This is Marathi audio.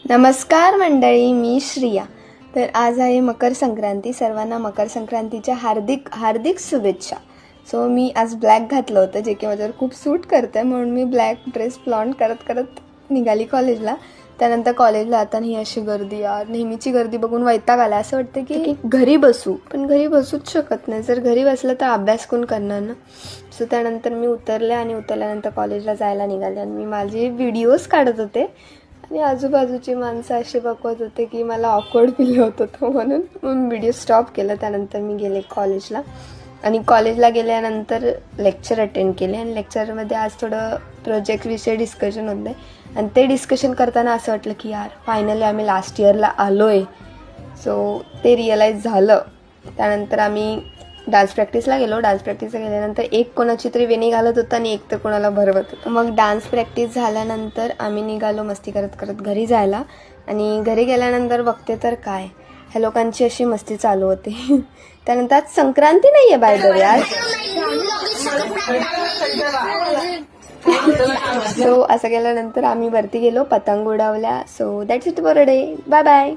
नमस्कार मंडळी, मी श्रिया. तर आज आहे मकर संक्रांती. सर्वांना मकर संक्रांतीच्या हार्दिक हार्दिक शुभेच्छा. सो मी आज ब्लॅक घातलं होतं, जे की माझ्यावर खूप सूट करतं आहे, म्हणून मी ब्लॅक ड्रेस फ्लॉन्ट करत निघाली कॉलेजला. त्यानंतर कॉलेजला आता ही अशी गर्दी, यार नेहमीची गर्दी बघून वैताग आला. असं वाटतं की घरी बसू, पण घरी बसूच शकत नाही. जर घरी बसलं तर अभ्यास कोण करणार ना. सो त्यानंतर मी उतरले आणि उतरल्यानंतर कॉलेजला जायला निघाले आणि मी माझे व्हिडिओज काढत होते आणि आजूबाजूची माणसं अशी बघत होते की मला ऑकवर्ड फील होत होतं, म्हणून मी व्हिडिओ स्टॉप केला. त्यानंतर मी गेले कॉलेजला आणि कॉलेजला गेल्यानंतर लेक्चर अटेंड केले आणि लेक्चरमध्ये आज थोडं प्रोजेक्टविषयी डिस्कशन होतं आहे आणि ते डिस्कशन करताना असं वाटलं की यार फायनली आम्ही लास्ट इयरला आलो आहे. सो ते रिअलाईज झालं. त्यानंतर आम्ही डान्स प्रॅक्टिसला गेलो. डान्स प्रॅक्टिसला गेल्यानंतर एक कोणाची तरी वेणी घालत होता आणि एक तर कोणाला भरवत होतं. मग डान्स प्रॅक्टिस झाल्यानंतर आम्ही निघालो मस्ती करत करत घरी जायला आणि घरी गेल्यानंतर बघते तर काय, ह्या लोकांची अशी मस्ती चालू होती. त्यानंतर आज संक्रांती नाही आहे बाय द वे आज. सो असं केल्यानंतर आम्ही वरती गेलो, पतंग उडवल्या. So that's it for a day. Bye bye.